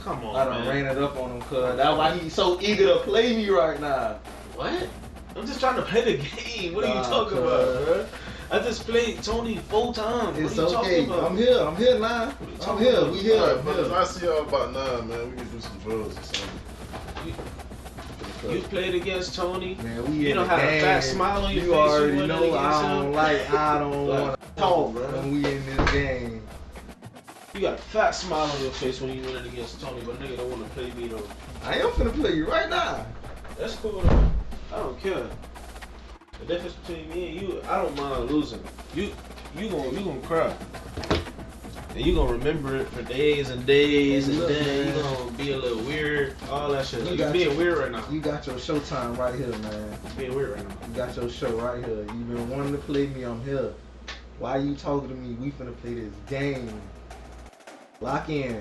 Come on, I done man. ran it up on him, cuz. That's why he's so eager to play me right now. What? I'm just trying to play the game. What are you talking about, bro? I just played Tony 4 times. It's what are you okay. talking about? I'm here now. I'm here. We here. Alright, brothers, I see y'all about 9, man. We can do some drugs or something. You played against Tony. Man, we You in don't the have a game. fat smile on your face. You already went know against I him. don't want to talk, bro. when we in this game. You got a fat smile on your face when you went against Tony, but nigga don't want to play me though. I am finna play you right now. That's cool though. I don't care. The difference between me and you, I don't mind losing. You gonna cry. And you gonna remember it for days and days, and then you gonna be a little weird, all that shit. You being weird right now. You got your showtime right here, man. You being weird right now. You got your show right here. You been wanting to play me, I'm here. Why you talking to me? We finna play this game. Lock in.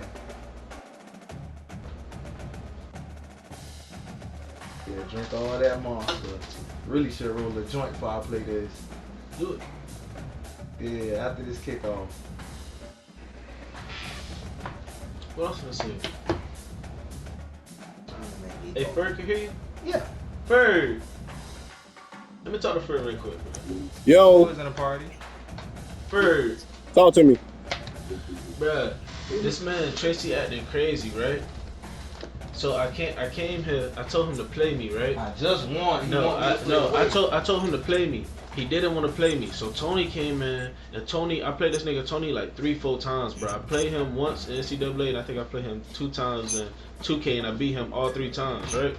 Yeah, drink all that monster. Really should roll a joint before I play this. Do it. Yeah, after this kickoff. What else gonna say? Hey, Ferg can hear you? Yeah. Ferg! Let me talk to Ferg real quick. Yo, Who's in a party? Ferg, talk to me. bruh, this man Tracy acting crazy, right? So I came here, I told him to play me, right? I just want. I told him to play me. He didn't want to play me. So Tony came in, and Tony, I played this nigga Tony like 3-4 times, bro. I played him once in NCAA, and I think I played him 2 times in 2K, and I beat him all 3 times, right?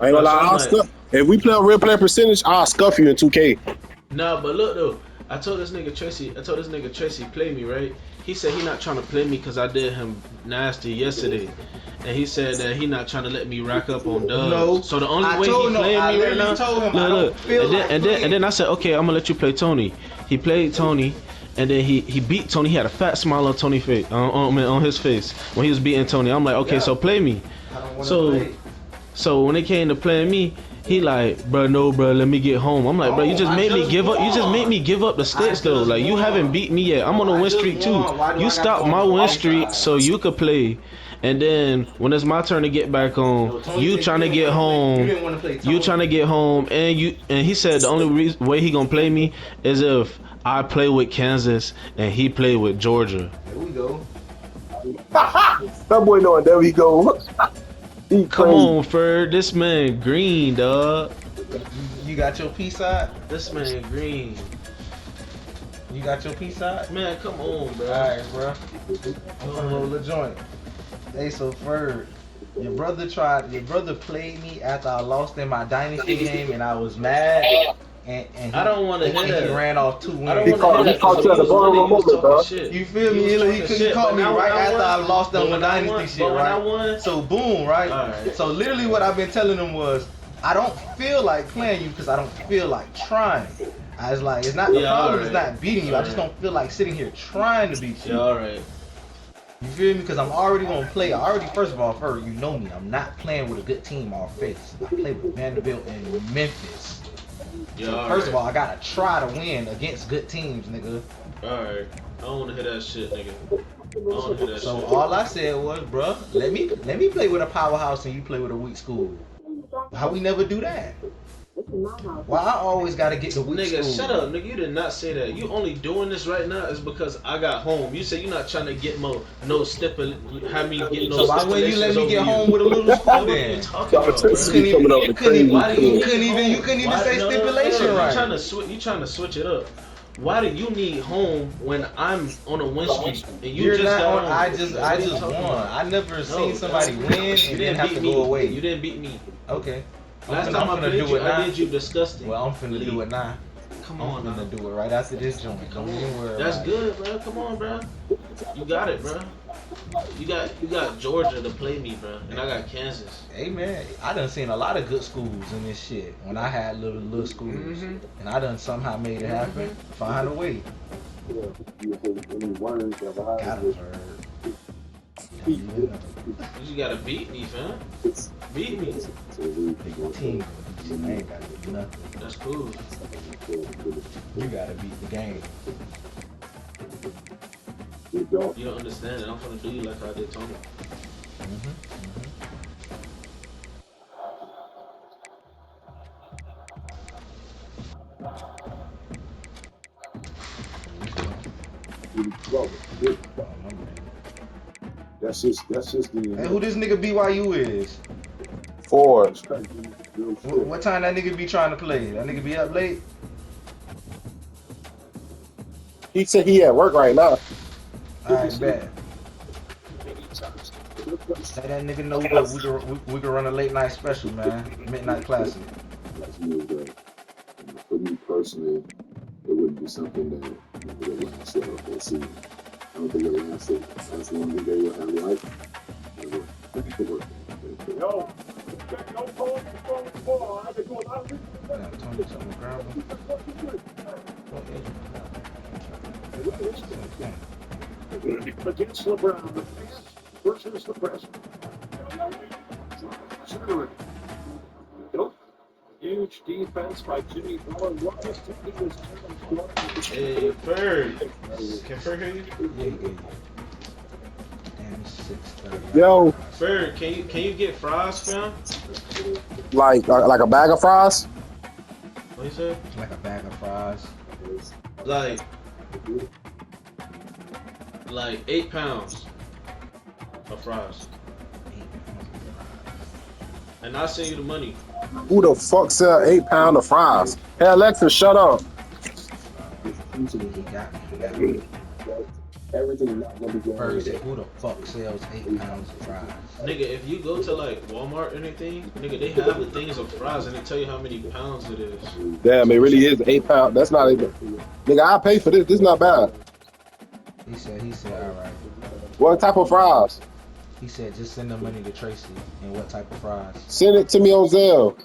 I ain't gonna lie, I'll scuff. If we play a real player percentage, I'll scuff you in 2K. Nah, but look though, I told this nigga Tracy play me, right? He said he not trying to play me because I did him nasty yesterday. And he said that he not trying to let me rack up on dubs. No. So the only way he playing me right now. Told him, Look. And then I said, okay, I'm gonna let you play Tony. He played Tony, and then he beat Tony. He had a fat smile on Tony's face, on his face when he was beating Tony. I'm like, okay, so play me. So when it came to playing me, he like, bro, no, bro, let me get home. I'm like, bro, you just made me give up. You just made me give up the sticks though. Like you haven't beat me yet. I'm on a win streak too. You stopped my win streak so you could play. And then when it's my turn to get back on, you trying to get home. You trying to get home, and he said the only way he gonna play me is if I play with Kansas and he play with Georgia. There we go. That boy knowing there we go. He Come crazy. on, Ferg. This man green, dog. You got your peace out? This man green. You got your peace out? Man, come on, bro. Alright, bro. I'm gonna roll a joint. Hey, so Ferg, your brother played me after I lost in my dynasty game, and I was mad. And I don't want to hear that. He ran off 2 wins. I don't want to hear that. caught you at the bottom of the moment, bro. You feel me? He caught me right after I lost on the dynasty shit, right? So boom, right? Alright. So literally what I've been telling him was, I don't feel like playing you because I don't feel like trying. I was like, it's not the problem is not beating you. I just don't feel like sitting here trying to beat you. Yeah, alright. You feel me? Because I'm already gonna play. First of all, Ferg, you know me. I'm not playing with a good team off face. I play with Vanderbilt and Memphis. Yeah, So first of all, I gotta try to win against good teams, nigga. Alright. I don't want to hear that shit, nigga. I don't want to hear that So shit. all I said was, bruh, let me play with a powerhouse and you play with a weak school. How we never do that? Why I always gotta get the weak Nigga, school? shut up, nigga. You did not say that. You only doing this right now is because I got home. You say you're not trying to get have me get no So why wouldn't you let stipulations me over get you? home with a little school What are you then? talking about, bro? You couldn't even say No, stipulation You right. trying to switch it up. Why do you need home when I'm on a win streak and you You're just not got on. home? I just won. I never seen somebody win You and then have beat to me. go away. You didn't beat me. Okay. Last time I played you, I did you disgusting. Well, I'm finna do it now. Come I'm on, finna now. do it right after this joint. Come Don't even worry on. That's about it. good, bro. Come on, bro. You got it, bro. You got Georgia to play me, bro, and I got Kansas. Hey man, I done seen a lot of good schools in this shit. When I had little schools, Mhm. and I done somehow made it happen. Find a way. Got it, You gotta beat me, fam. Beat me. Team. I ain't gotta do nothing. That's cool. You gotta beat the game. You don't understand it. I'm gonna do you like I did Tony. That's just the Hey, who this nigga BYU is? Ford. What time that nigga be trying to play? That nigga be up late? He said he at work right now. Alright, bet. Let that nigga know we can run a late night special, man. Midnight classic. For me personally, it wouldn't be something that would last throughout that season. I don't think it'll last as long as they will have life. Yo, no phone. I've been doing a lot of Yeah, Tony, something grab him. against LeBron versus the president. Nope. Huge defense by Jimmy Butler. What this team is Hey, Ferg. Can Ferg hear you? Yeah, he gave you. Damn, it's 6:30. Yo, Ferg, can you get fries, fam? like a bag of fries? What you said? Like a bag of fries. Like 8 pounds of fries. And I'll send you the money. Who the fuck sell 8 pounds of fries? Hey Alexa, shut up. He got me. Everything is not gonna be going Ferg said, who the fuck sells 8 pounds of fries? Nigga, if you go to like Walmart or anything, nigga, they have the things of fries and they tell you how many pounds it is. Damn, it really is 8 pounds. That's not even. Nigga, I'll pay for this. This is not bad. He said, alright. What type of fries? He said, just send the money to Tracy. And what type of fries? Send it to me on Zelle.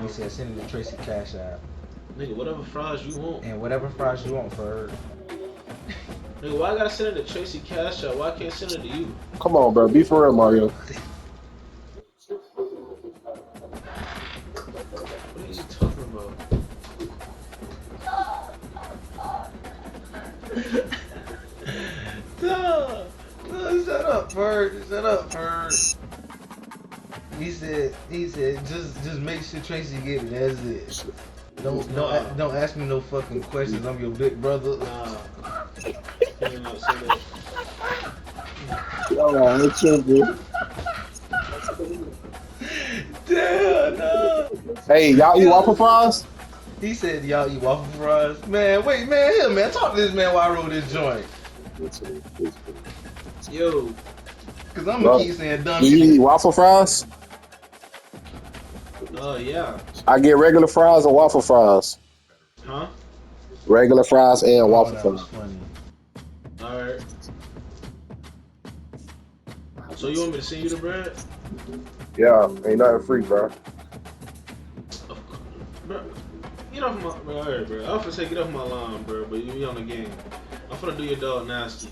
He said, send it to Tracy Cash App. Nigga, whatever fries you want. And whatever fries you want, Ferg. Nigga, why I gotta send it to Tracy Cash App? Why I can't send it to you? Come on, bro. Be for real, Mario. What are you talking about? No, shut up, Ferg. Shut up, Ferg. He said, just make sure Tracy get it. That's it. Don't ask me no fucking questions. I'm your big brother. Nah. You know, say that. Damn, no. Hey, y'all eat waffle fries? He said, y'all eat waffle fries. Man, wait, man, here, man. Talk to this man while I roll this joint. Yo, Cause I'm gonna keep saying dumb Do you shit. eat waffle fries? yeah. I get regular fries or waffle fries. Huh? Regular fries and waffle that was fries. funny. Alright. So you want me to send you the bread? Yeah, ain't nothing free, bro. Bro, get off my bro, alright, bro. I was gonna say get off my lawn, bro, but you on the game. I'm finna do your dog nasty.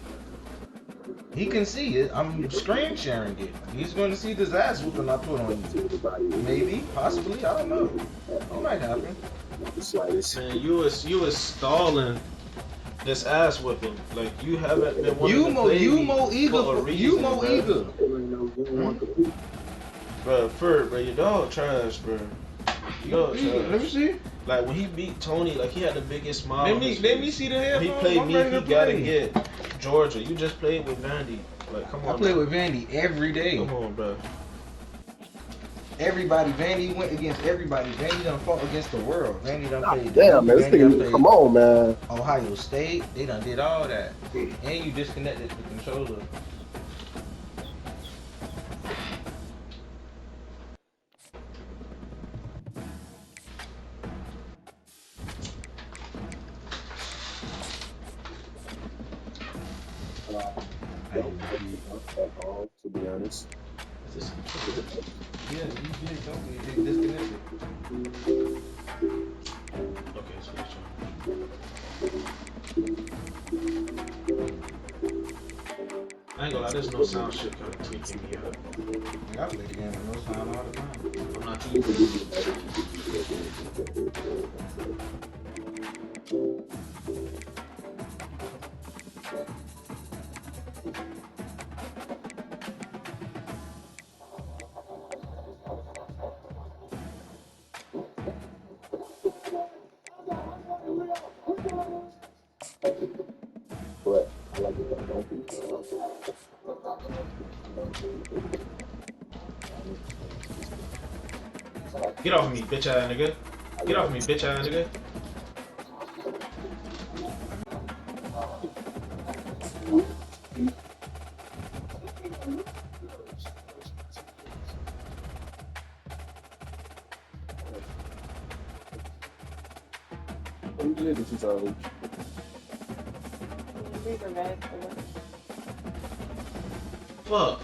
He can see it. I'm screen sharing it. He's going to see this ass whooping I put on YouTube. Maybe, possibly, I don't know. It might happen. Man, you was stalling this ass whipping. Like you haven't been wanting to play You me more eager. for a reason, You more bro. eager. Bro, Ferg, bro, your dog trash, bro. Your dog trash. Let me see. Like when he beat Tony, like he had the biggest smile. Let on me his face. see the When headphones. he played I'm me, ready he to gotta play. get Georgia. You just played with Vandy. Like, come on. I play bro. with Vandy every day. Come on, bro. Everybody, Vandy went against everybody. Vandy done fought against the world. Vandy done played. Damn, man. This Vandy done nigga, played come on, man. Ohio State. They done did all that. And you disconnected the controller. To be honest. Yeah, you did something. You disconnected. Okay, switch I ain't gonna lie, there's no sound shit kind of tweaking me out. I play the game with no sound all the time. I'm not using it. Get off of me, bitch ass nigga. Get off of me, bitch ass nigga. Fuck.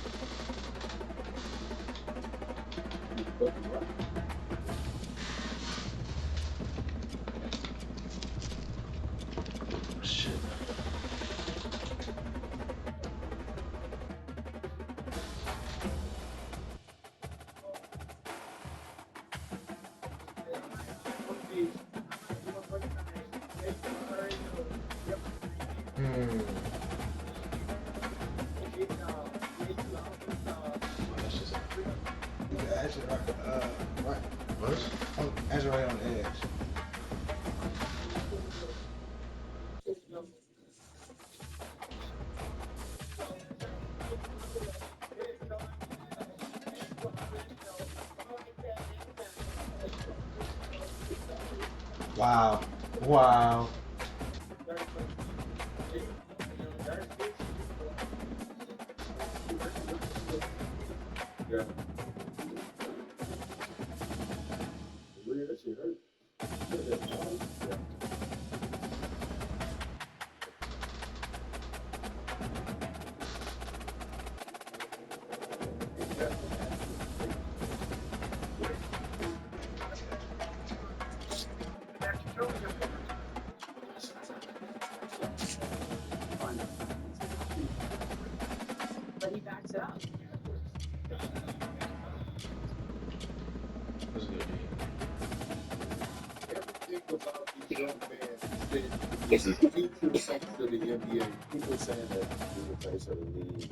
Shit. Actually, right. What? Actually, right on the edge. Wow. Wow. That's good, It's the future sex of the NBA. People saying that he's the face of the league.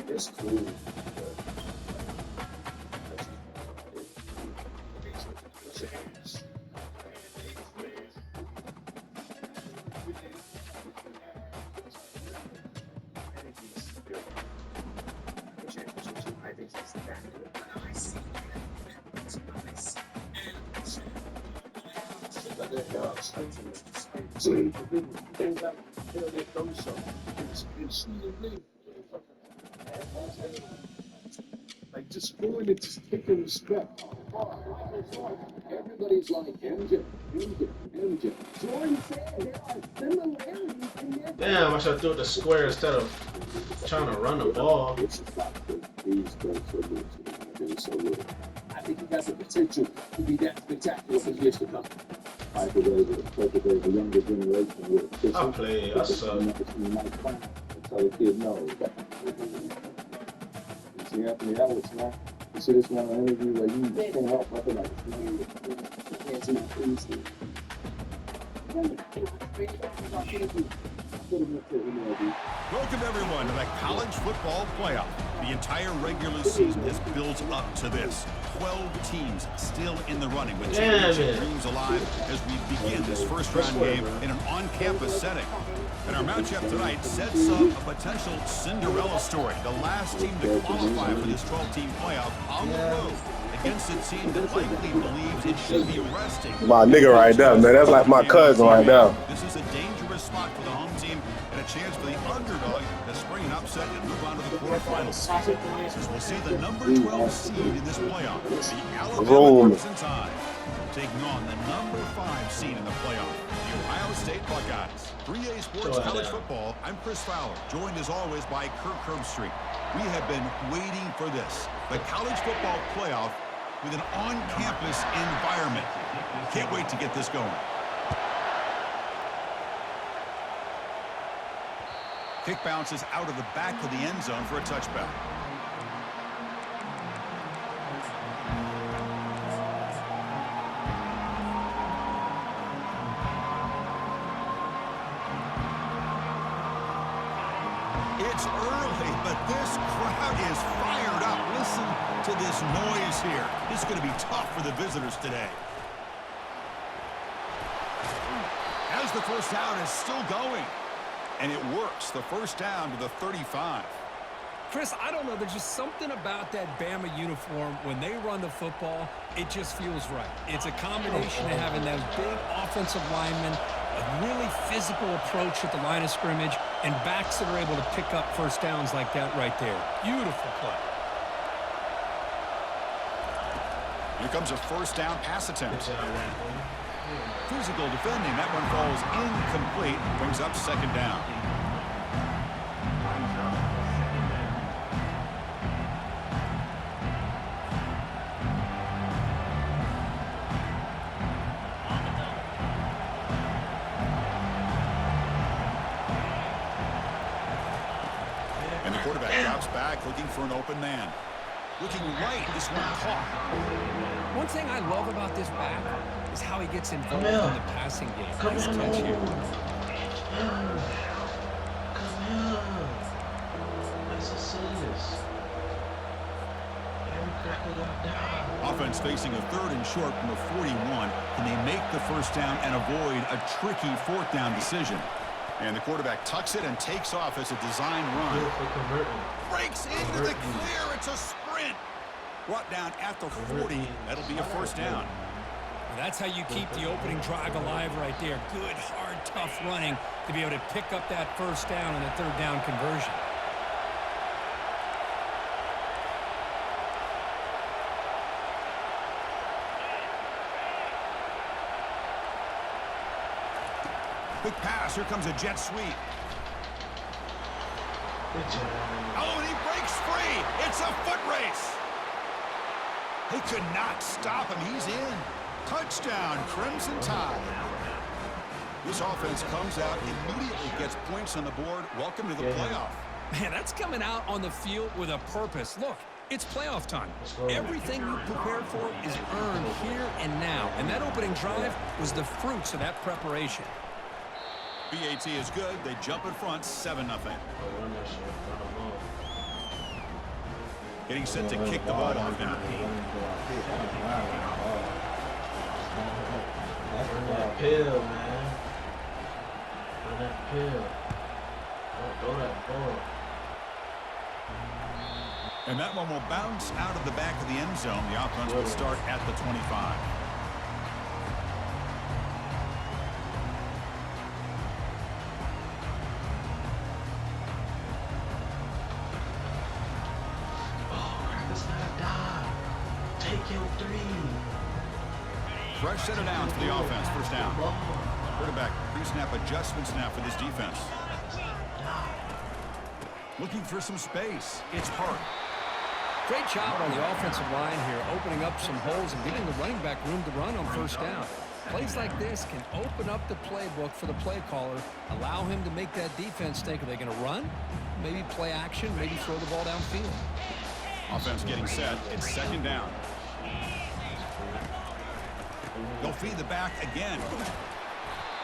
It's cool. Like just going and just taking respect. Everybody's like MJ. Jordan said there are similarities in their Damn, I should have threw it the square instead of trying to run the ball. I think he has the potential to be that spectacular for years to come. I believe the younger generation will. I play. I suck. Tell the kid no. You see Anthony Ellis, man. You see this one on interview like you can't help but like you can't see my face. Welcome everyone to the College Football Playoff. The entire regular season has built up to this. 12 teams still in the running with championship dreams alive as we begin this first round game in an on-campus setting. And our matchup tonight sets up a potential Cinderella story. The last team to qualify for this 12-team playoff on the road against a team that likely believes it should be resting. My nigga right there, man. That's like my cousin right now. This is a dangerous spot for the home team and a chance for the underdog to spring an upset and move on to the quarterfinals. As we'll see the number 12 seed in this playoff, the Alabama Crimson Tide, taking on the number 5 seed in the playoff, the Ohio State Buckeyes. 3A Sports College Football, I'm Chris Fowler, joined as always by Kirk Herbstreit. We have been waiting for this, the College Football Playoff with an on-campus environment. Can't wait to get this going. Kick bounces out of the back of the end zone for a touchback. It's early, but this crowd is fired up. Listen to this noise here. This is going to be tough for the visitors today. As the first down is still going. And it works. The first down to the 35. Chris, I don't know. There's just something about that Bama uniform. When they run the football, it just feels right. It's a combination of having those big offensive linemen, a really physical approach at the line of scrimmage, and backs that are able to pick up first downs like that right there. Beautiful play. Here comes a first down pass attempt. Physical defending. That one falls incomplete. Brings up second down. And the quarterback drops back looking for an open man. Looking right, this one caught. One thing I love about this back is how he gets involved Come here. in the passing game. Come Nice here. catch here. Come here. Let's see this. Every cracker got down. Offense facing a third and short from the 41. Can they make the first down and avoid a tricky fourth down decision? And the quarterback tucks it and takes off as a design run. Good for converting. Breaks into the clear. It's a sprint. Brought down at the 40. That'll be a first down. Well, that's how you keep the opening drive alive right there. Good, hard, tough running to be able to pick up that first down and the third down conversion. Quick pass. Here comes a jet sweep. Good job. Oh, and he breaks free. It's a foot race. They could not stop him. He's in. Touchdown, Crimson Tide. This offense comes out, immediately gets points on the board. Welcome to the playoff. Man, that's coming out on the field with a purpose. Look, it's playoff time. Everything you prepared for is earned here and now. And that opening drive was the fruits of that preparation. BAT is good. They jump in front, 7-0. Getting set to kick the ball off now. Run that pill, man. Run that pill. Don't throw that ball. And that one will bounce out of the back of the end zone. The offense will start at the 25. Fresh set of downs for the offense. First down. Quarterback pre-snap adjustments now for this defense. Looking for some space. It's Hart. Great job on the offensive line here, opening up some holes and giving the running back room to run on first down. Plays like this can open up the playbook for the play caller, allow him to make that defense think, are they going to run? Maybe play action, maybe throw the ball downfield. Offense getting set. It's second down. They'll feed the back again.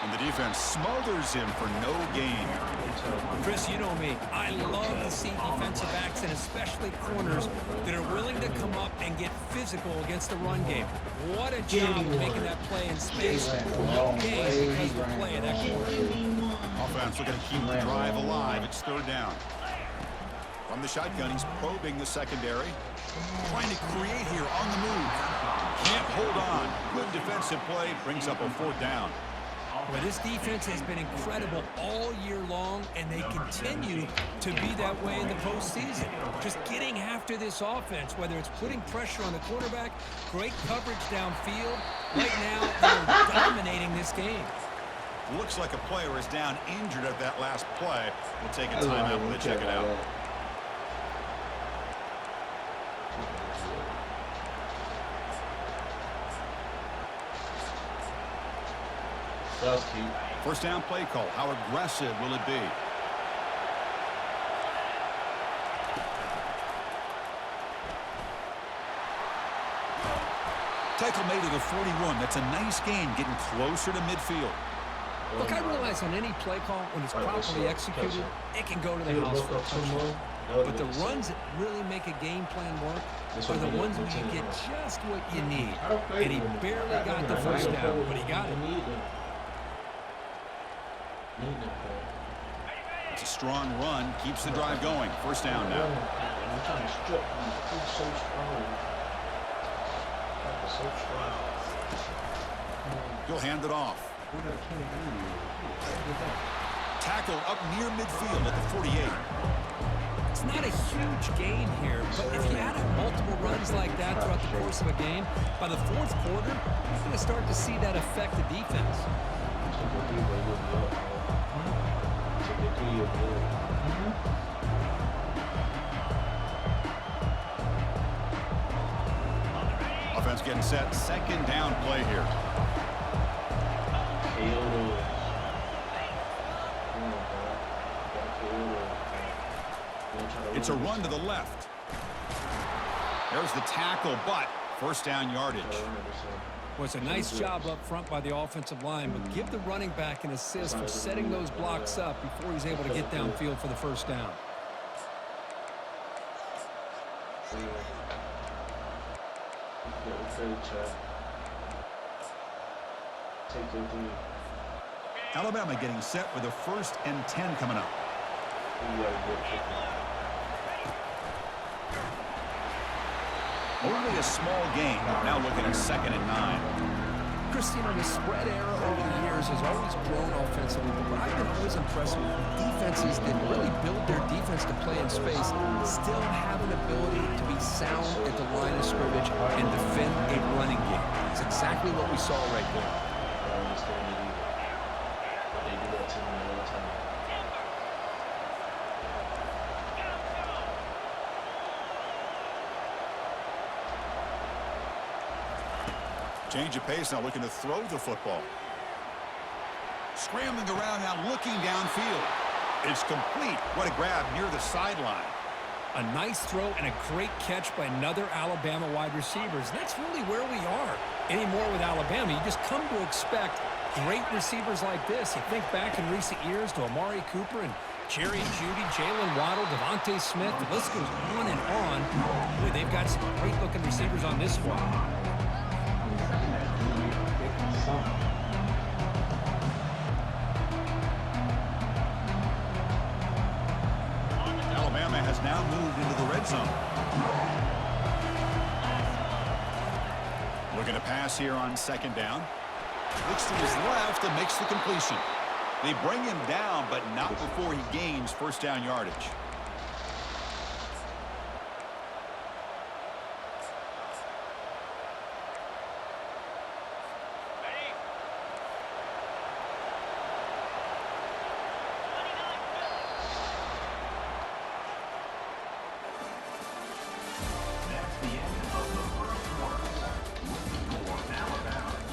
And the defense smothers him for no gain. Chris, you know me. I love to see defensive backs and especially corners that are willing to come up and get physical against the run game. What a job of making that play in space. No gain because of the play in that corner. Offense looking to keep the drive alive. It's third down. From the shotgun, he's probing the secondary. Trying to create here on the move. Can't hold on. Good defensive play. Brings up a fourth down. But this defense has been incredible all year long, and they continue to be that way in the postseason. Just getting after this offense, whether it's putting pressure on the quarterback, great coverage downfield. Right now, they're dominating this game. Looks like a player is down injured at that last play. We'll take a timeout when they check it out. That's cute. First down play call. How aggressive will it be? Tackle made at the 41. That's a nice gain, getting closer to midfield. Look, I realize on any play call, when it's properly executed, it can go to the house for a touchdown. But the runs that really make a game plan work are the ones where you get just what you need. And he barely got the first down, but he got it. It's a strong run, keeps the drive going. First down now. I'm trying to strip him. He's so strong. So strong. He'll hand it off. Tackle up near midfield at the 48. It's not a huge gain here, but if you add up multiple runs like that throughout the course of a game, by the fourth quarter, you're going to start to see that affect the defense. Offense getting set. Second down play here. It's a run to the left. There's the tackle, but first down yardage. Well, it's a nice job up front by the offensive line, but give the running back an assist for setting those blocks up before he's able to get downfield for the first down. Alabama getting set with a 1st and 10 coming up. Only a small gain. Now looking at 2nd and 9. Christina, the spread era over the years has always grown offensively, but what I've been always impressed with defenses that really build their defense to play in space still have an ability to be sound at the line of scrimmage and defend a running game. It's exactly what we saw right there. Change of pace now, looking to throw the football. Scrambling around now, looking downfield. It's complete. What a grab near the sideline. A nice throw and a great catch by another Alabama wide receivers. That's really where we are anymore with Alabama. You just come to expect great receivers like this. You think back in recent years to Amari Cooper and Jerry Jeudy, Jalen Waddle, Devontae Smith. The list goes on and on. Boy, they've got some great-looking receivers on this squad. Alabama has now moved into the red zone. Looking to pass here on 2nd down. Looks to his left and makes the completion. They bring him down, but not before he gains first down yardage.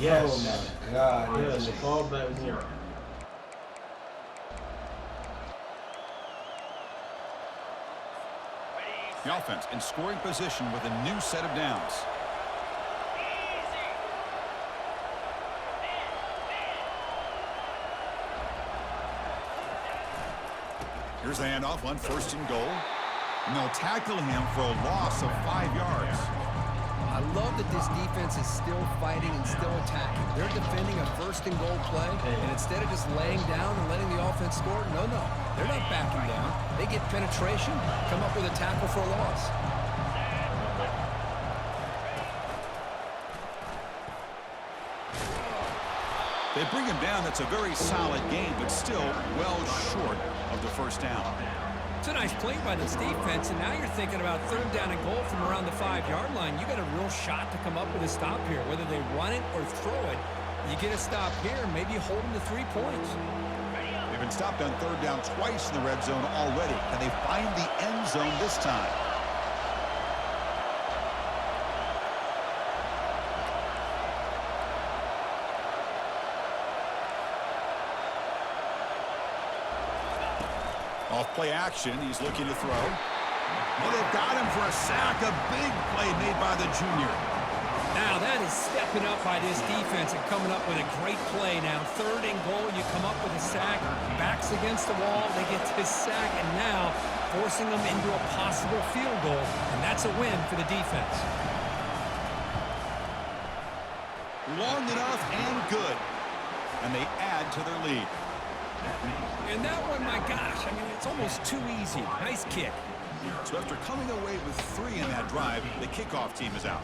Yes. Oh my God. Yes. Fall back more. The offense in scoring position with a new set of downs. Here's the handoff on 1st and goal. And they'll tackle him for a loss of 5 yards. I love that this defense is still fighting and still attacking. They're defending a 1st and goal play, and instead of just laying down and letting the offense score, no, they're not backing down. They get penetration, come up with a tackle for a loss. They bring him down. That's a very solid game, but still well short of the first down. It's a nice play by this defense, and now you're thinking about 3rd down and goal from around the 5-yard line. You got a real shot to come up with a stop here. Whether they run it or throw it, you get a stop here, maybe hold them to 3 points. They've been stopped on 3rd down twice in the red zone already. Can they find the end zone this time? Off play action, he's looking to throw. Well, they've got him for a sack. A big play made by the junior. Now that is stepping up by this defense and coming up with a great play. Now 3rd and goal, you come up with a sack. Backs against the wall, they get this sack, and now forcing them into a possible field goal. And that's a win for the defense. Long enough and good. And they add to their lead. And that one, my gosh, I mean, it's almost too easy. Nice kick. So after coming away with 3 in that drive, the kickoff team is out.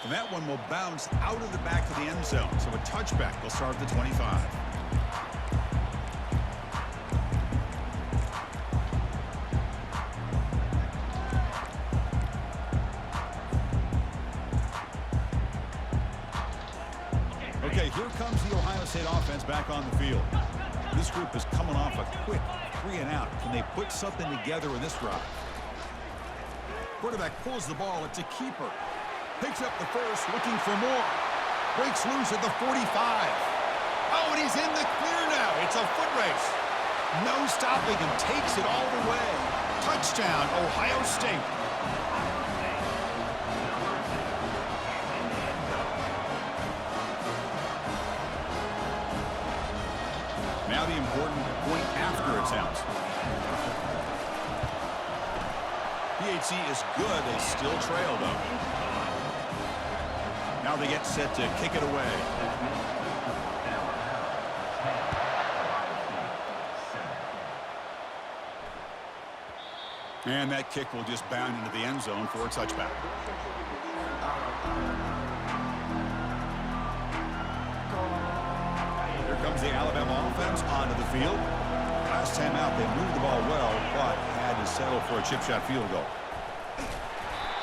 And that one will bounce out of the back of the end zone. So a touchback will start at the 25. Okay, here comes the Ohio State offense back on the field. This group is coming off a quick 3 and out. Can they put something together in this drive? Quarterback pulls the ball. It's a keeper. Picks up the first, looking for more. Breaks loose at the 45. Oh, and he's in the clear now. It's a foot race. No stopping and takes it all the way. Touchdown, Ohio State. Now the important point after attempt. PHC is good. They still trail, though. Now they get set to kick it away. And that kick will just bound into the end zone for a touchback. Here comes the Alabama offense onto the field. Last time out, they moved the ball well, but had to settle for a chip shot field goal.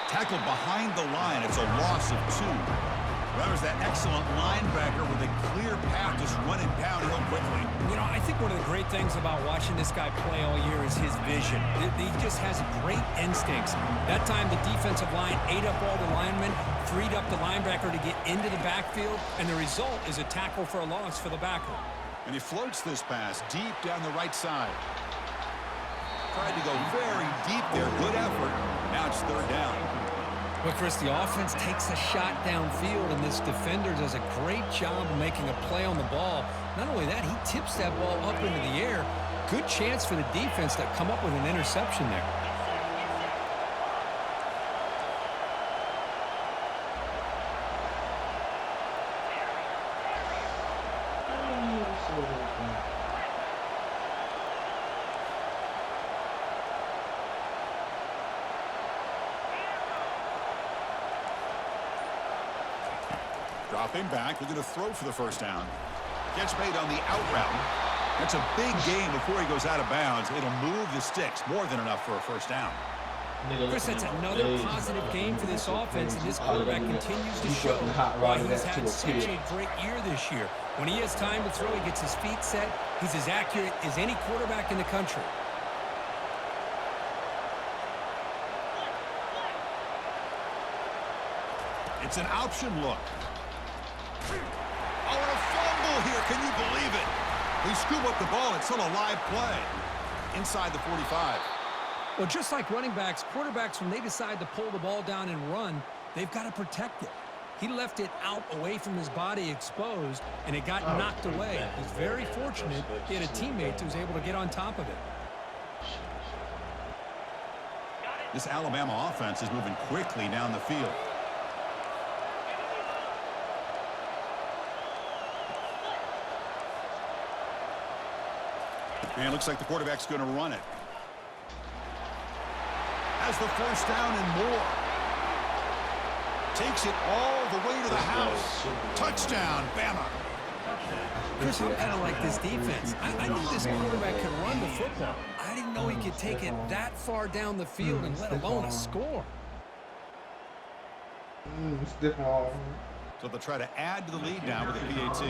Tackled behind the line. It's a loss of 2. That was that excellent linebacker with a clear path just running downhill quickly. You know, I think one of the great things about watching this guy play all year is his vision. He just has great instincts. That time, the defensive line ate up all the linemen, freed up the linebacker to get into the backfield, and the result is a tackle for a loss for the backer. And he floats this pass deep down the right side. Tried to go very deep there. Good effort. Now it's 3rd down. But, Chris, the offense takes a shot downfield, and this defender does a great job of making a play on the ball. Not only that, he tips that ball up into the air. Good chance for the defense to come up with an interception there. Dropping back, looking to throw for the first down. Catch made on the out route. That's a big gain before he goes out of bounds. It'll move the sticks, more than enough for a first down. Chris, that's another positive game for this offense, and this quarterback continues to show why he's had such a great year this year. When he has time to throw, he gets his feet set. He's as accurate as any quarterback in the country. It's an option look. Oh, and a fumble here. Can you believe it? They scoop up the ball. It's still a live play inside the 45. Well, just like running backs, quarterbacks, when they decide to pull the ball down and run, they've got to protect it. He left it out away from his body exposed, and it got knocked away. He's very fortunate he had a teammate who was able to get on top of it. This Alabama offense is moving quickly down the field. And it looks like the quarterback's going to run it. Has the first down and more. Takes it all the way to the house. Touchdown, Bama. Chris, I'm kind of like this defense. I knew this quarterback could run the football. I didn't know he could take it that far down the field and let alone a score. Stiff arm. So they'll try to add to the lead now with a PAT.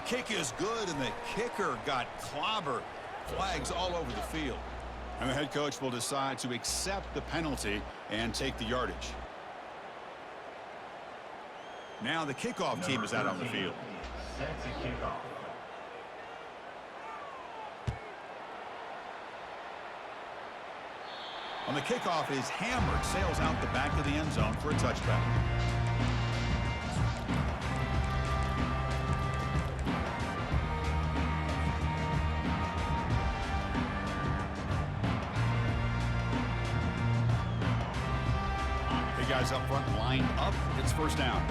Kick is good, and the kicker got clobbered. Flags all over the field. And the head coach will decide to accept the penalty and take the yardage. Now the kickoff team is out on the field. On the kickoff is hammered, sails out the back of the end zone for a touchback. guys up front lined up. It's first down.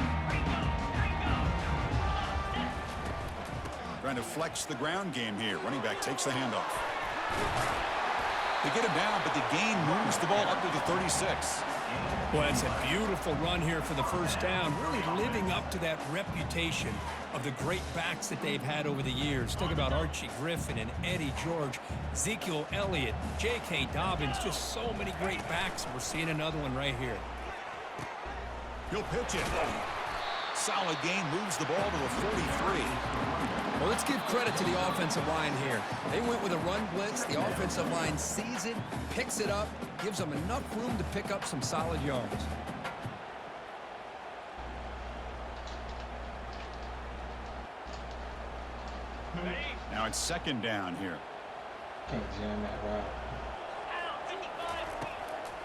Trying to flex the ground game here. Running back takes the handoff. They get him down, but the gain moves the ball up to the 36. Well, it's a beautiful run here for the first down, really living up to that reputation of the great backs that they've had over the years. Think about Archie Griffin and Eddie George, Ezekiel Elliott, J.K. Dobbins, just so many great backs. We're seeing another one right here. He'll pitch it. Solid gain, moves the ball to a 43. Well, let's give credit to the offensive line here. They went with a run blitz. The offensive line sees it, picks it up, gives them enough room to pick up some solid yards. Now it's second down here. Can't jam that route.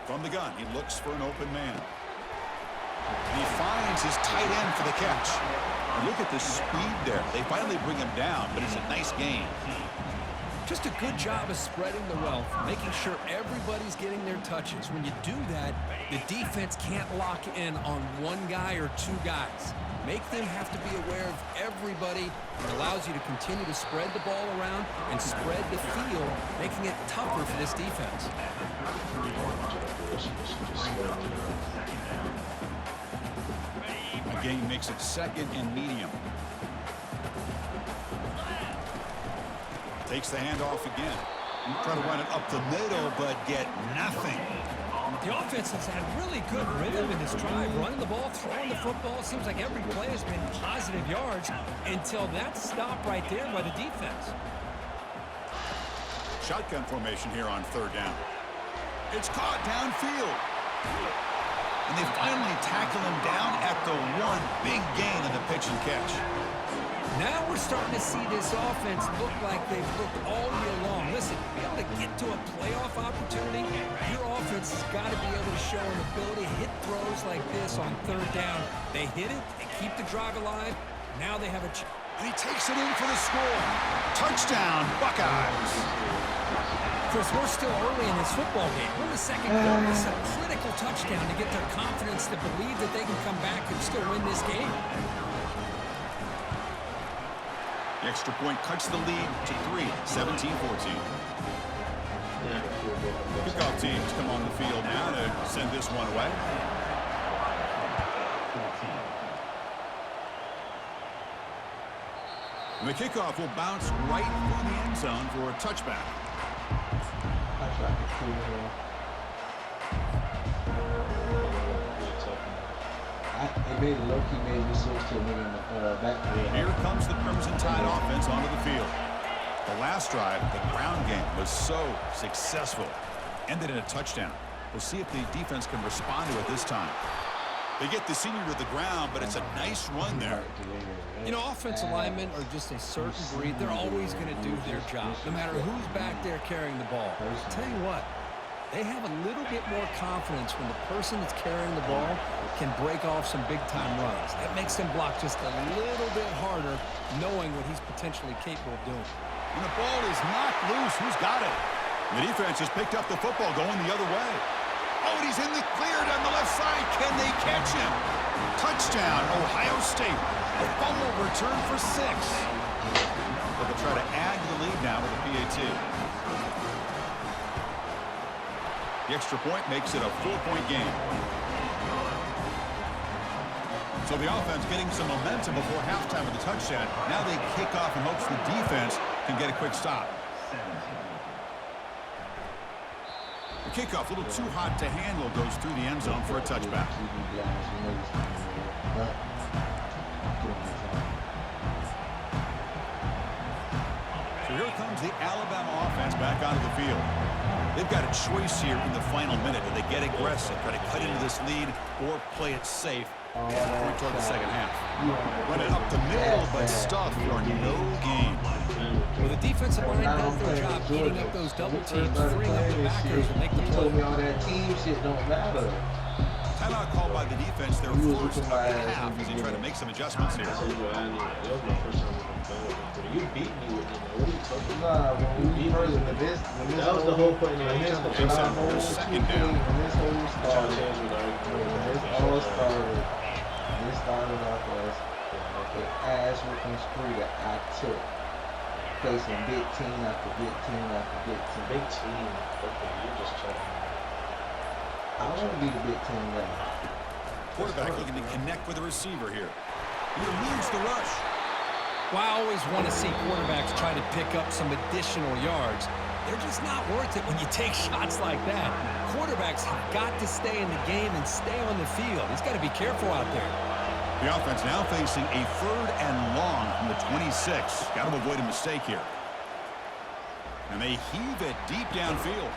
From the gun, he looks for an open man. And he finds his tight end for the catch. And look at the speed there. They finally bring him down, but it's a nice gain. Just a good job of spreading the wealth, making sure everybody's getting their touches. When you do that, the defense can't lock in on one guy or two guys. Make them have to be aware of everybody. It allows you to continue to spread the ball around and spread the field, making it tougher for this defense. Gain makes it second and medium. Takes the handoff again. Try to run it up the middle, but get nothing. The offense has had really good rhythm in this drive, running the ball, throwing the football. It seems like every play has been positive yards until that stop right there by the defense. Shotgun formation here on third down. It's caught downfield. And they finally tackle him down at the one. Big gain in the pitch and catch. Now we're starting to see this offense look like they've looked all year long. Listen, to be able to get to a playoff opportunity, your offense has got to be able to show an ability to hit throws like this on third down. They hit it, they keep the drive alive. Now they have a chance. And he takes it in for the score. Touchdown, Buckeyes. Chris, we're still early in this football game. We're in the second quarter. It's a critical touchdown to get their confidence to believe that they can come back and still win this game. The extra point cuts the lead to 3, 17-14. Kickoff teams come on the field now to send this one away. And the kickoff will bounce right through the end zone for a touchback. Here comes the Crimson Tide offense onto the field. The last drive, the ground game, was so successful. Ended in a touchdown. We'll see if the defense can respond to it this time. They get the senior to the ground, but it's a nice run there. You know, offensive linemen are just a certain breed. They're always going to do their job, no matter who's back there carrying the ball. I'll tell you what, they have a little bit more confidence when the person that's carrying the ball can break off some big-time runs. That makes them block just a little bit harder, knowing what he's potentially capable of doing. When the ball is knocked loose, who's got it? The defense has picked up the football going the other way. Oh, and he's in the clear down the left side. Can they catch him? Touchdown, Ohio State. A fumble return for 6. But they'll try to add to the lead now with a PAT. The extra point makes it a 4-point game. So the offense getting some momentum before halftime with the touchdown. Now they kick off in hopes the defense can get a quick stop. The kickoff, a little too hot to handle, goes through the end zone for a touchback. So here comes the Alabama offense back onto the field. They've got a choice here in the final minute. Do they get aggressive, try to cut into this lead, or play it safe and point toward the second half? Run it up the middle, but stuff for no gain. Well, the defensive line does their job eating up those double teams, freeing up the backers to make the play. All that team shit don't matter. Timeout called by the defense. Their first of the half as they try to make some adjustments here. That was my first time with them. You beat me with them. What are you talking about? Nah, when we first when this That was the whole point. when this Takes out whole their second down. when this whole Trying to started, change with our when this all started, this started off as an ass whooping spree that I took, facing big team after big team after big team. big team. Okay, you're just talking. I want to be the big team guy. Quarterback looking to connect with the receiver here. He eludes the rush. Well, I always want to see quarterbacks try to pick up some additional yards. They're just not worth it when you take shots like that. Quarterbacks have got to stay in the game and stay on the field. He's got to be careful out there. The offense now facing a 3rd and long from the 26. Got to avoid a mistake here. And they heave it deep downfield.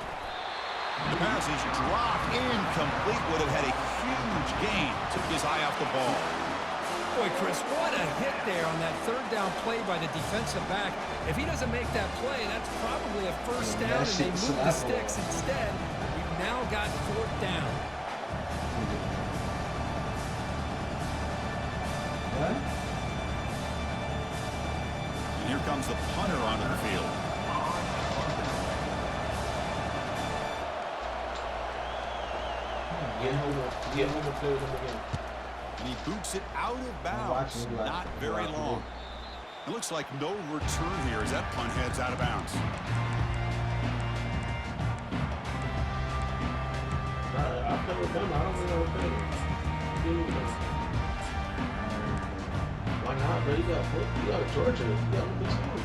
The pass is dropped incomplete. Would have had a huge gain. Took his eye off the ball. Boy, Chris, what a hit there on that 3rd down play by the defensive back. If he doesn't make that play, that's probably a first down, and they move the sticks instead. We've now got 4th down. What? And here comes the punter onto the field. Get home and play with them again. And he boots it out of bounds. Not very long. It looks like no return here as that punt heads out of bounds. I play with them. I don't really know what Why not, bro? You got Georgia. You got a big school.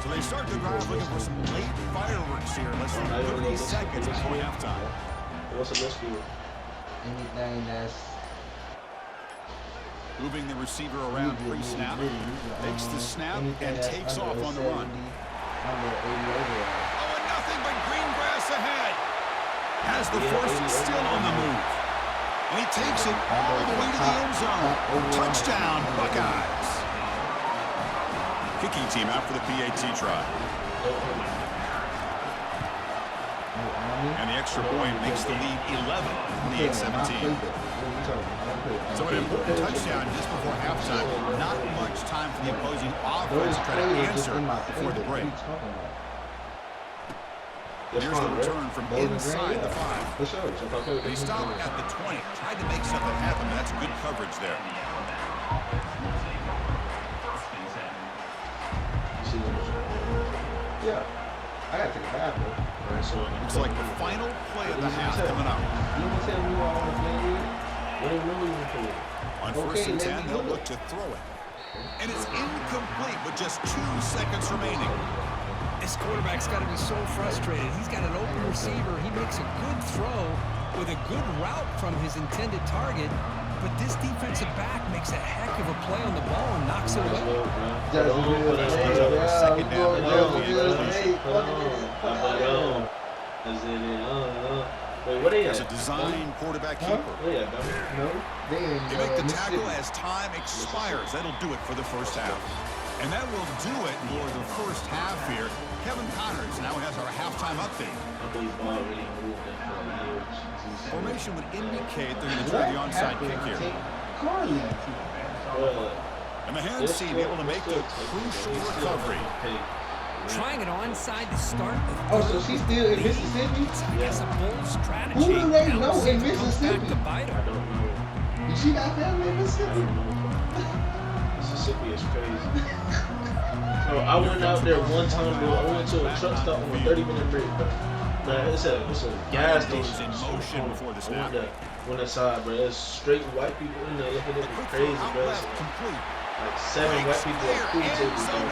So they start the drive looking for some late fireworks here. Less than 30 seconds before halftime. What's the best school? Anything that's Moving the receiver around pre-snap. Takes the snap and takes off on the run. under 80 overall. Oh, and nothing but green grass ahead. Has the first still on the move. And he takes it all the way to the end zone. Touchdown, Buckeyes. Kicking team out for the PAT try. And the extra point makes the lead 11, 28-17. So an important touchdown just before halftime. Not much time for the opposing offense to try to answer before the break. Here's the return from inside the 5. They stop at the 20. Tried to make something happen, but that's good coverage there. Yeah. I gotta take a bath, bro. Looks like the final play of the half coming up. You gonna tell me who I want to play with? What do you really want to do? On first and 10, they'll look to throw it. And it's incomplete with just 2 seconds remaining. This quarterback's got to be so frustrated. He's got an open receiver. He makes a good throw with a good route from his intended target. But this defensive back makes a heck of a play on the ball and knocks it away. Second down. Wait, what are you? There's a design quarterback keeper. No, They make the tackle as time expires. That'll do it for the first half. And that will do it for the first half here. Kevin Connors now has our halftime update. I believe ball really moved in for years. Formation would indicate they're going to try the onside kick here. And the hands seem able to make the crucial recovery. Trying it onside to start. Oh, so she's still in Mississippi? I guess a bold strategy. Who do they Now know see in if it comes back Mississippi? to bite her. I don't know. She got family in Mississippi? Mississippi is crazy. Bro, I went out there one time, bro. I went to a truck stop on a 30-minute break, bro. Man, it's a gas station. In motion before the snap. Went inside, bro. There's straight white people in there looking at me crazy, bro. Left, complete. Like 7 white people at pool tables, bro.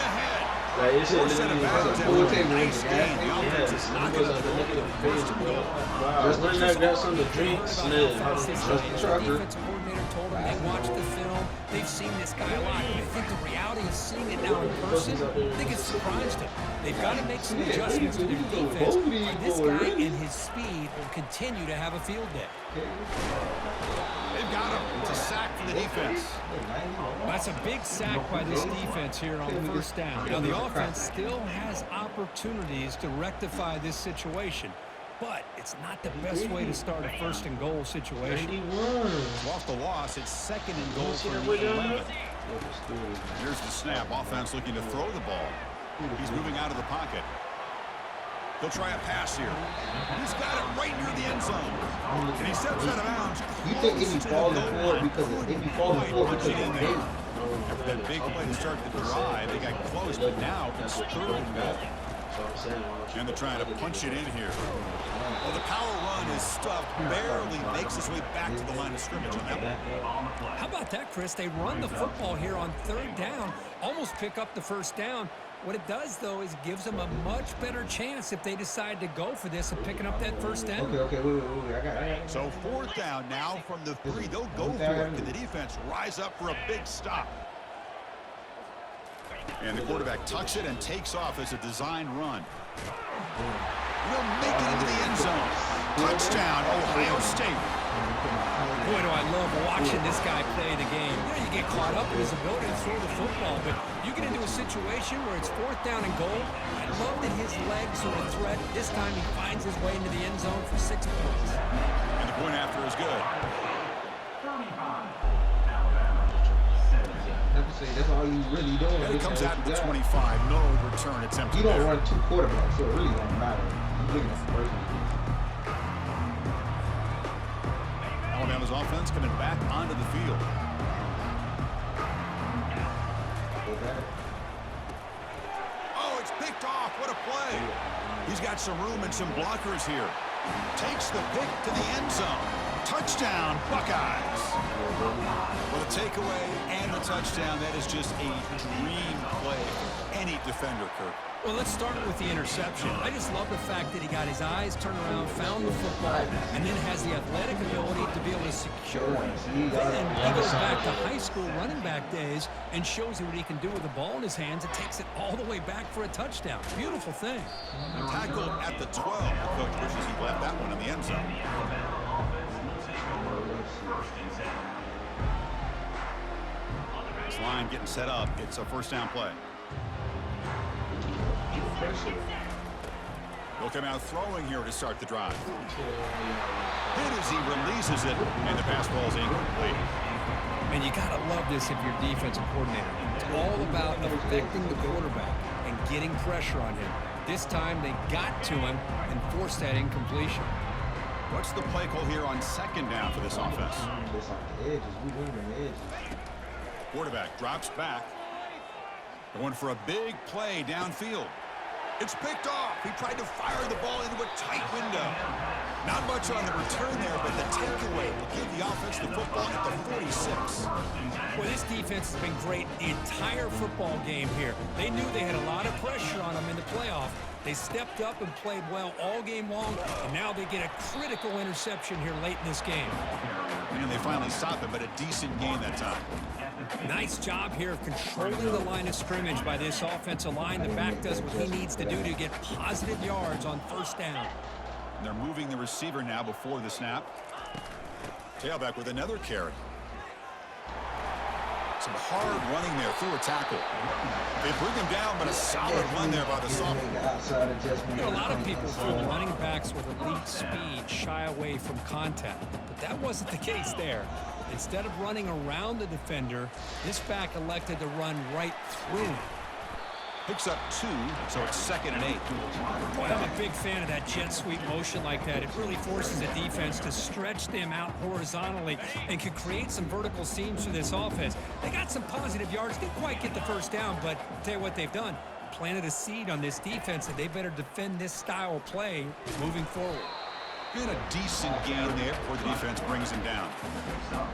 Like, it's Four set literally of bounds like and pool table nice is a gain. gas The offense is not going to look at them crazy, bro. Wow. Just When I got something to drink, slid. Just the trucker. Defensive coordinator told them they watched the film. They've seen this guy a lot. I think the reality is seeing it now in person. I think it's surprised them. They've got to make some adjustments to their defense. Or this guy and his speed will continue to have a field day. They've got him. It's a sack for the defense. That's a big sack by this defense here on first down. Now, the offense still has opportunities to rectify this situation. but it's not the best way to start a first and goal situation. 91. Off the loss, it's second and goal See for that way down 11. there? Here's the snap. Offense looking to throw the ball. He's moving out of the pocket. He'll try a pass here. He's got it right near the end zone. And he steps out of bounds. You think if he falling forward because of the gate? After that big play to start the drive, they got close, but now it's third and goal. And they're trying to punch it in here. Well, the power run is stuffed, barely makes his way back to the line of scrimmage on that one. How about that, Chris? They run the football here on third down, almost pick up the first down. What it does, though, is gives them a much better chance if they decide to go for this and picking up that first down. Okay, wait. I got it. So fourth down now from the 3. They'll go for it. Can the defense rise up for a big stop? And the quarterback tucks it and takes off as a design run. Will make it into the end zone. Touchdown, Ohio State. Boy, do I love watching this guy play the game. You know, you get caught up in his ability to throw the football, but you get into a situation where it's fourth down and goal. I love that his legs are a threat. This time he finds his way into the end zone for 6 points. And the point after is good. That's all you really doing. And it comes out at the 25. No return attempt. You don't run 2 quarterbacks, so it really don't matter. You're looking at the person. Alabama's offense coming back onto the field. Oh, it's picked off. What a play. He's got some room and some blockers here. Takes the pick to the end zone. Touchdown, Buckeyes. Well, the takeaway and the touchdown, that is just a dream play for any defender, Kirk. Well, let's start with the interception. I just love the fact that he got his eyes turned around, found the football, and then has the athletic ability to be able to secure it. Then he goes back to high school running back days and shows you what he can do with the ball in his hands. It takes it all the way back for a touchdown. Beautiful thing. Tackled at the 12. The coach wishes he left that one in the end zone. This line getting set up. It's a first down play. He'll come out throwing here to start the drive. Hit as he releases it, and the pass ball is incomplete. And you got to love this if you're defensive coordinator. It's all about affecting the quarterback and getting pressure on him. This time they got to him and forced that incompletion. What's the play call here on second down for this offense? It's like the edges. We win the edges. Quarterback drops back. Going for a big play downfield. It's picked off. He tried to fire the ball into a tight window. Not much on the return there, but the takeaway will give the offense the football at the 46. Well, this defense has been great the entire football game here. They knew they had a lot of pressure on them in the playoff. They stepped up and played well all game long, and now they get a critical interception here late in this game. And they finally stopped it, but a decent game that time. Nice job here of controlling the line of scrimmage by this offensive line. The back does what he needs to do to get positive yards on first down. And they're moving the receiver now before the snap. Tailback with another carry. Some hard running there through a tackle. They bring him down, but a solid run there by the sophomore. You know, a lot of people feel running backs with elite speed shy away from contact, but that wasn't the case there. Instead of running around the defender, this back elected to run right through him. Picks up 2, so it's 2nd and 8. Boy, I'm a big fan of that jet sweep motion like that. It really forces the defense to stretch them out horizontally and can create some vertical seams for this offense. They got some positive yards. Didn't quite get the first down, but I'll tell you what they've done. Planted a seed on this defense, and they better defend this style of play moving forward. Been a decent game there before the defense brings him down.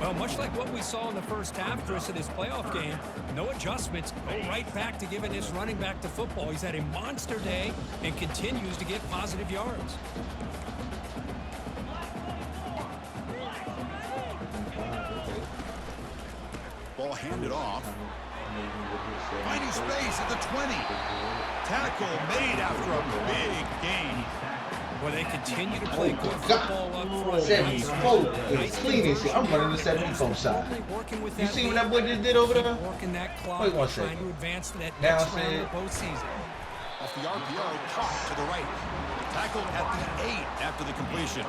Well, much like what we saw in the first half, Chris, of this playoff game, no adjustments, go right back to giving this running back to football. He's had a monster day and continues to get positive yards. Ball handed off. Finding space at the 20. Tackle made after a big gain. Well, they continue to play good football up front. 74 is clean and shit. I'm running the 74 side. You see what that boy just did over there? Working that clock, Wait one trying second. to advance to that Now next round say- of the postseason. Off the RPO, caught to the right. Tackled at the 8 after the completion.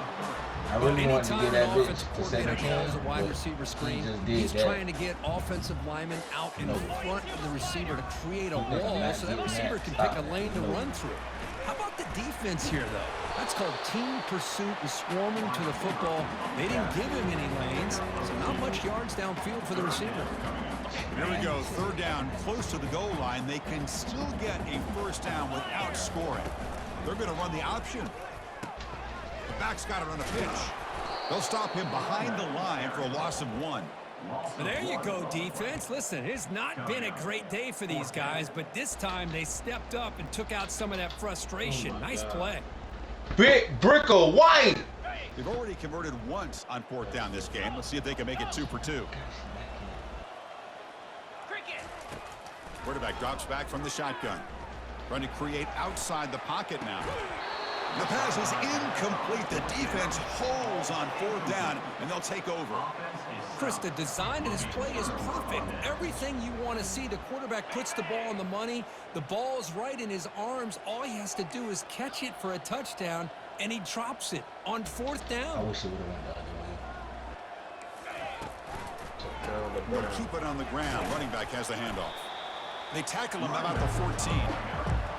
I really wanted to Anytime get that an bitch offensive for coordinator 17. calls a wide but receiver screen, he just did he's that. trying to get offensive linemen out in front of the receiver to create a wall so that receiver can pick a lane to run through. How about the defense here, though? That's called team pursuit and swarming to the football. They didn't give him any lanes, so not much yards downfield for the receiver. Here we go, third down, close to the goal line. They can still get a first down without scoring. They're going to run the option. The back's got it on a pitch. They'll stop him behind the line for a loss of 1. Well, there you go, defense. Listen, it's not been a great day for these guys, but this time they stepped up and took out some of that frustration. Nice play. Big Bricker White. They've already converted once on fourth down this game. Let's see if they can make it 2 for 2. Quarterback drops back from the shotgun. Trying to create outside the pocket now. The pass is incomplete. The defense holds on fourth down, and they'll take over. Chris, the design of this play is perfect. Everything you want to see. The quarterback puts the ball on the money. The ball is right in his arms. All he has to do is catch it for a touchdown, and he drops it on fourth I down. wish it would have went the other way. We'll keep it on the ground. Running back has the handoff. They tackle him about the 14.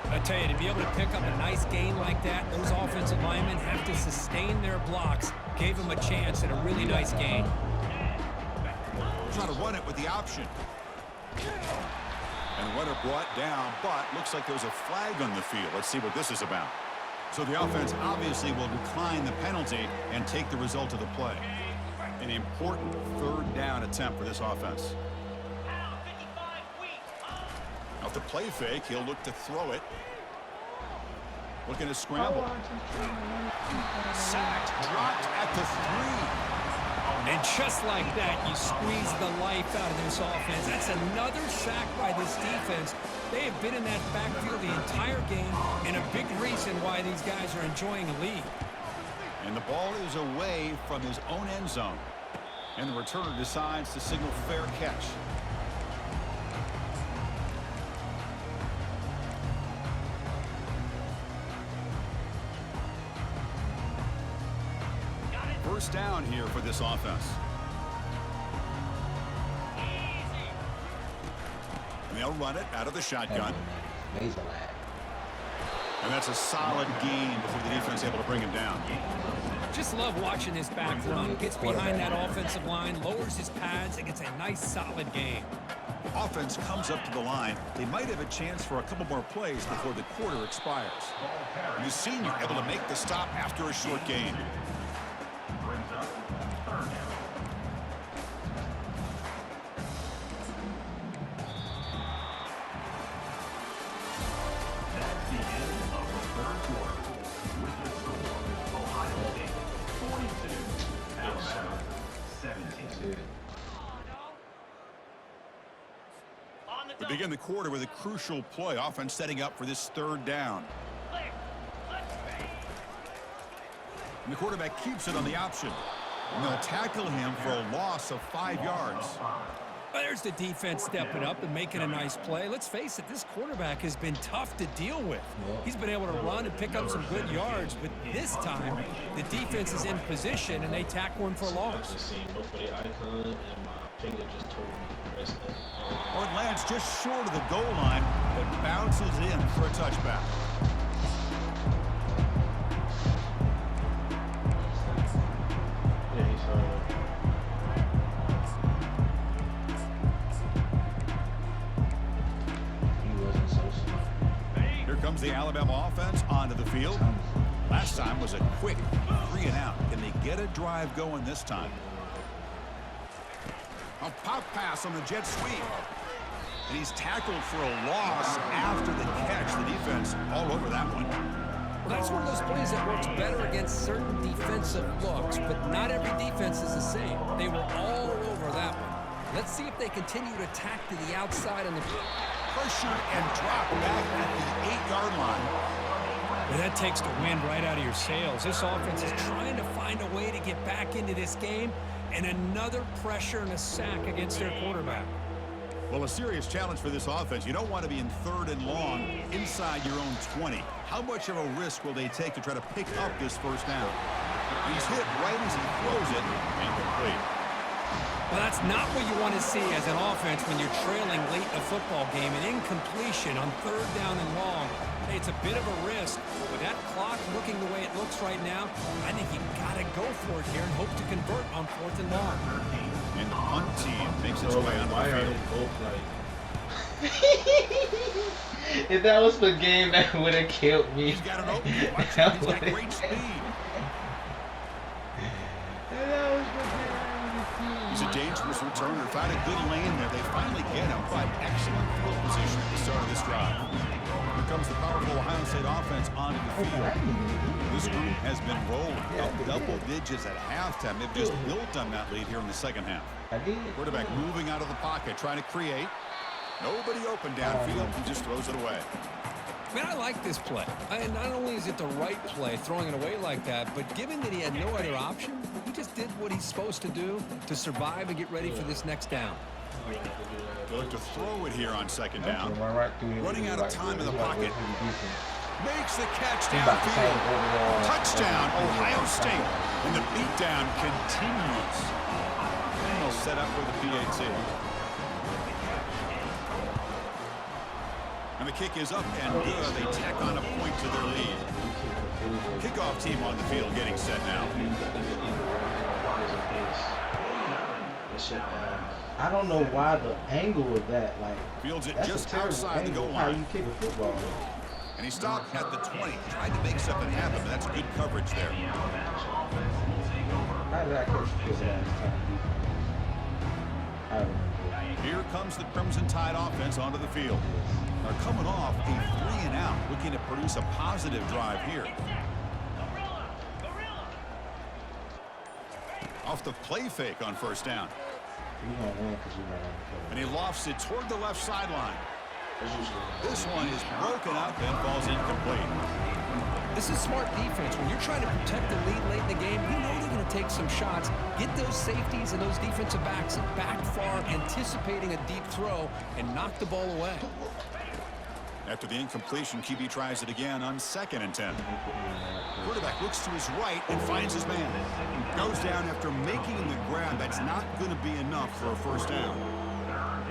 I tell you, to be able to pick up a nice gain like that, those offensive linemen have to sustain their blocks. Gave him a chance at a really nice gain. Trying to run it with the option. And runner brought down, but looks like there's a flag on the field. Let's see what this is about. So the offense obviously will decline the penalty and take the result of the play. An important third down attempt for this offense. Off the play fake, he'll look to throw it. Looking to scramble. Sacked, dropped at the 3. And just like that, you squeeze the life out of this offense. That's another sack by this defense. They have been in that backfield the entire game, and a big reason why these guys are enjoying a lead. And the ball is away from his own end zone. And the returner decides to signal fair catch. First down here for this offense. And they'll run it out of the shotgun. Amazing lad. And that's a solid gain before the defense able to bring him down. Just love watching this back run. Gets behind that offensive line, lowers his pads, and gets a nice solid gain. Offense comes up to the line. They might have a chance for a couple more plays before the quarter expires. And the senior able to make the stop after a short gain. We begin the quarter with a crucial play. Offense setting up for this third down. And the quarterback keeps it on the option. And they'll tackle him for a loss of 5 yards. There's the defense stepping up and making a nice play. Let's face it, this quarterback has been tough to deal with. He's been able to run and pick up some good yards, but this time the defense is in position and they tackle him for a loss. Or it lands just short of the goal line, but bounces in for a touchback. Here comes the Alabama offense onto the field. Last time was a quick 3 and out. Can they get a drive going this time? A pop pass on the jet sweep. And he's tackled for a loss after the catch. The defense all over that one. Well, that's one of those plays that works better against certain defensive looks, but not every defense is the same. They were all over that one. Let's see if they continue to tack to the outside on the Pressure and drop back at the 8-yard line. Well, that takes the wind right out of your sails. This offense is trying to find a way to get back into this game, and another pressure and a sack against their quarterback. Well, a serious challenge for this offense. You don't want to be in 3rd and long inside your own 20. How much of a risk will they take to try to pick up this first down? He's hit right as he throws it, incomplete. Well, that's not what you want to see as an offense when you're trailing late in a football game. An incompletion on 3rd down and long. Hey, it's a bit of a risk. With that clock looking the way it looks right now, I think you've got to go for it here and hope to convert on 4th and long. And the punt team makes its way on the field. If that was the game, that would have killed me. He's got an opening. He's got great speed. He's a dangerous returner. Found a good lane there. They finally get him, but excellent field position at the start of this drive. Here comes the powerful Ohio State offense onto the field. This group has been rolling up double digits at halftime. They've just built on that lead here in the second half. Quarterback moving out of the pocket, trying to create. Nobody open downfield. He just throws it away. Man, I like this play. And not only is it the right play, throwing it away like that, but given that he had no other option, he just did what he's supposed to do to survive and get ready for this next down. They look to throw it here on 2nd down. Running out of time in the pocket. Makes the catch downfield. Touchdown, Ohio State. And the beatdown continues. And they'll set up for the PAT. And the kick is up and good. They tack on a point to their lead. Kickoff team on the field getting set now. I don't know why the angle of that, like, Fields it that's just a terrible outside the angle goal how line. you kick a football. And he stopped at the 20. Tried to make something happen, but that's good coverage there. How did I catch the kick last time? I don't know. Here comes the Crimson Tide offense onto the field. They're coming off a 3-and-out, looking to produce a positive drive here. Off the play fake on 1st down. And he lofts it toward the left sideline. This one is broken up and falls incomplete. This is smart defense. When you're trying to protect the lead late in the game, you know they're going to take some shots. Get those safeties and those defensive backs back far, anticipating a deep throw, and knock the ball away. After the incompletion, QB tries it again on 2nd and 10. Quarterback looks to his right and finds his man. Goes down after making the grab. That's not going to be enough for a 1st down.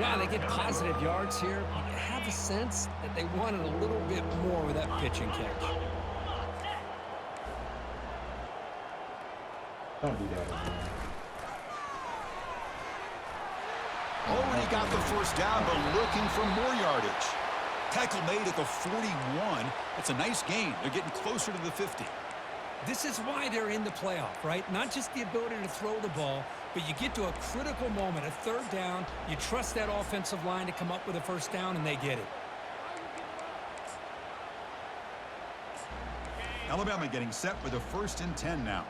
Yeah, they get positive yards here. You have a sense that they wanted a little bit more with that pitch and catch. Don't do that again. Already got the 1st down, but looking for more yardage. Tackle made at the 41. It's a nice gain. They're getting closer to the 50. This is why they're in the playoff, right? Not just the ability to throw the ball, but you get to a critical moment, a 3rd down. You trust that offensive line to come up with a 1st down, and they get it. Alabama getting set with a 1st and 10 now.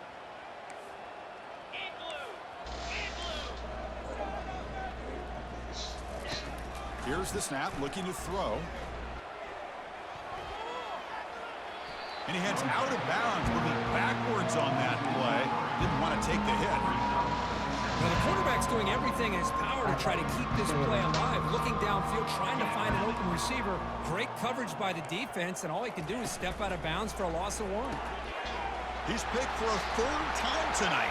Here's the snap, looking to throw. And he heads out of bounds, moving backwards on that play. Didn't want to take the hit. Now the quarterback's doing everything in his power to try to keep this play alive. Looking downfield, trying to find an open receiver. Great coverage by the defense, and all he can do is step out of bounds for a loss of 1. He's picked for a 3rd time tonight.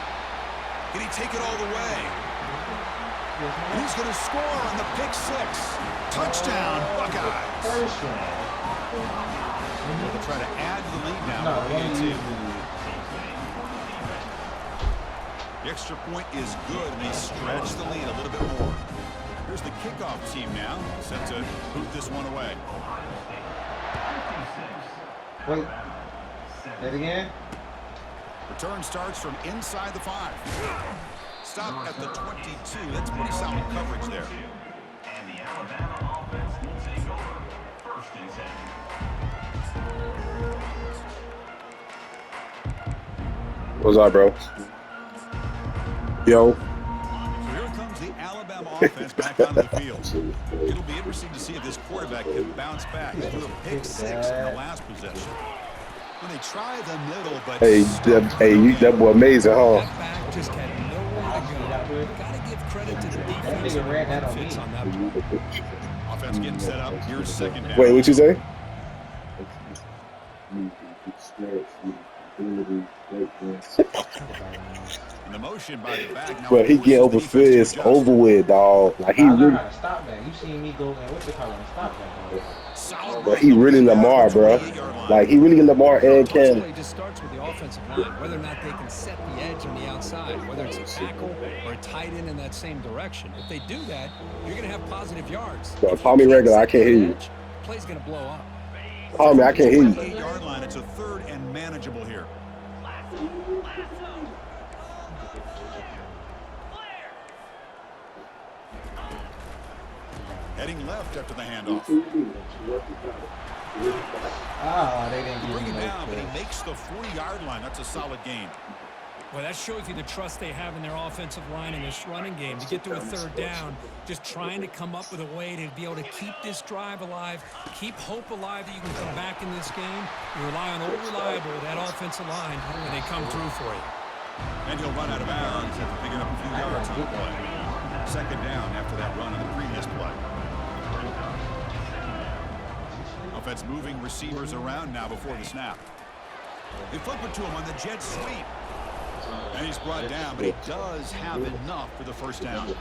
Can he take it all the way? He's going to score on the pick 6. Touchdown, Buckeyes. First one. They'll try to add to the lead now. No, the extra point is good, and they stretch the lead a little bit more. Here's the kickoff team now, set to boot this one away. Wait. Say it again. Return starts from inside the 5. Stop at the 22. That's pretty solid coverage there. And the Alabama offense will take over 1st and 10. What's up, bro? Yo. So here comes the Alabama offense back onto the field. It'll be interesting to see if this quarterback can bounce back. They threw a pick 6 in the last possession. When they try the middle, but Hey, that boy amazing, huh? That back just had no one go. You got to give credit to the defense nigga ran that and on fits me. on that play. Offense getting set up. Here's second down. Wait, what you say? And the motion by the back now But he get over forces the defense fist to adjust. over with, dog. Like he I learned really, how to stop that. You seen me go and what you call it, stop that. Bro. Solid but run he to really bring down Lamar, the bro. 28-yard line. Like he really Lamar and Most Cam. play just starts with the offensive line, whether or not they can set the edge on the outside, whether it's a tackle or a tight end in that same direction. If they do that, you're going to have positive yards. Bro, If call me you can't regular. I set can't that hear you. edge, the play's going to blow up. Oh man, I can't hear you. 28-yard line. It's a third and manageable here. Heading left after the handoff. Ah, they didn't give Bring me him no down, but he play. makes the 40-yard line. That's a solid gain. Well, that shows you the trust they have in their offensive line in this running game. To get to a third down, just trying to come up with a way to be able to keep this drive alive, keep hope alive that you can come back in this game. You rely on old reliable, that offensive line, when they come through for you. And he'll run out of bounds after picking up a few yards on the play. Second down after that run on the previous play. Offense moving receivers around now before the snap. They flip it to him on the jet sweep. And he's brought down, but he does have enough for the first down.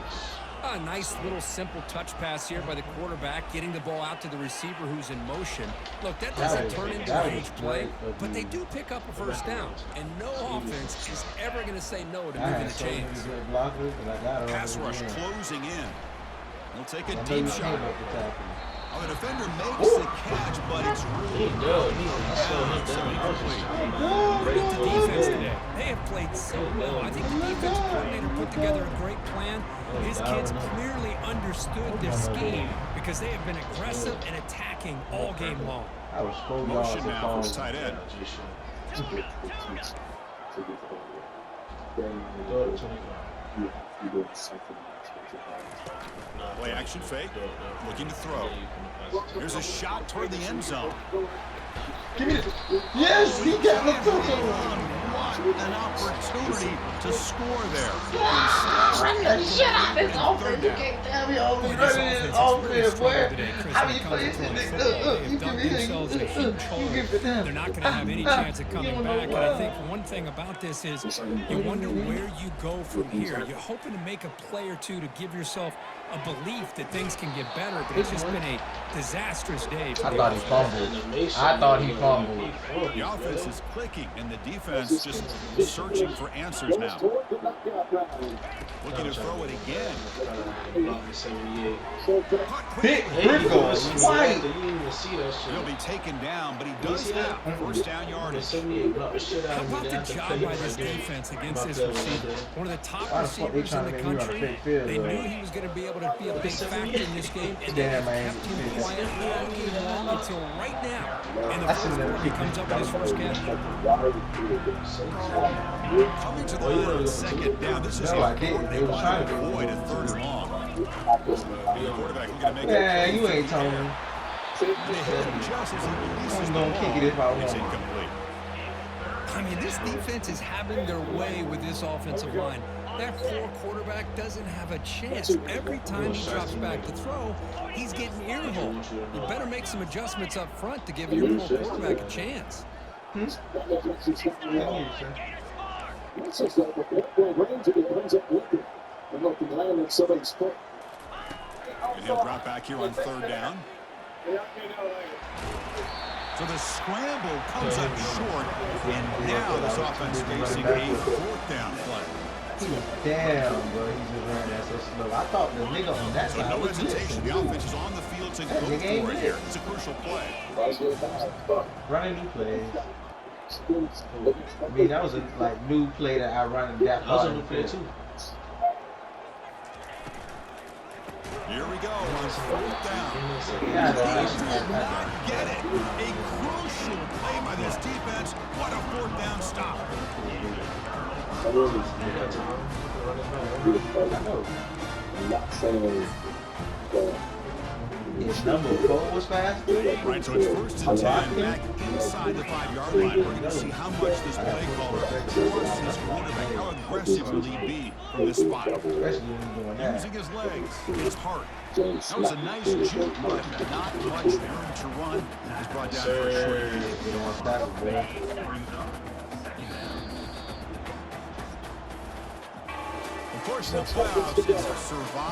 A nice little simple touch pass here by the quarterback, getting the ball out to the receiver who's in motion. Look, that doesn't turn into a huge play, but they do pick up a first down. And no offense is ever going to say no to I moving had the so many chains. good blockers, but I got it. Pass rush closing in. He'll take a I know deep you shot. came up to tackle. Oh, the defender makes the catch, but it's really Credit to defense today. They have played so well. I think the defense coordinator put together a great plan. His kids clearly understood their scheme because they have been aggressive and attacking all game long. I was 4 yards motion now for the off. tight end. Play action fake. Looking to throw. Here's a shot toward the end zone. Yes, he got the touchdown. What an opportunity to score there. Run the shit out this offense. You can't tell me all we running this offense, boy. How many plays did they They've dug themselves in a huge hole. They're not going to have any chance of coming back. And I think one thing about this is you wonder where you go from here. You're hoping to make a play or two to give yourself a belief that things can get better, but it's just been a disastrous day. I thought he fumbled. I thought he fumbled. The offense is clicking, and the defense just searching for answers now. Looking to throw it again. Big Rico, White. He'll be taken down, but he does have first down yardage. How about the job by this defense against this receiver? One of the top receivers in the country. They knew he was going to be able to be a big factor in this game, and they kept him quiet all game long until right now. And the first quarter, he comes up with his first catch. Coming to the line on second down. This is a important they want to avoid a third and long. The quarterback looking to make Man, it. you ain't Tony. And they hit him just as he releases I'm the gonna kick it if I ball. want. It's incomplete. I mean, this defense is having their way with this offensive line. That poor quarterback doesn't have a chance. Every time he drops back to throw, he's getting ear-hole. You better make some adjustments up front to give your poor quarterback a chance. And he'll drop back here on third down. So the scramble comes up short, and now this offense facing a fourth down play. Damn, bro, he just ran that so slow. I thought the nigga on that So side no was hesitation. The offense is on the field to go for it here. It's a crucial play. running new plays. I mean, that was a new play that I run in that. That was a new play too. Here we go on fourth down. Yeah, He did not get it. A crucial play by this defense. What a fourth down stop. I know. His number 4 was faster. Right, so it's first and 10 back inside the 5-yard line. We're going to see how much this play caller trusts his quarterback. How aggressive will he be from this spot? Especially when he's doing that. Using his legs, his heart. James That was a Slack. nice juke, but not much room to run. He's brought down for a short gain. They don't stop it, bro. Of course, in the playoffs, it's survive.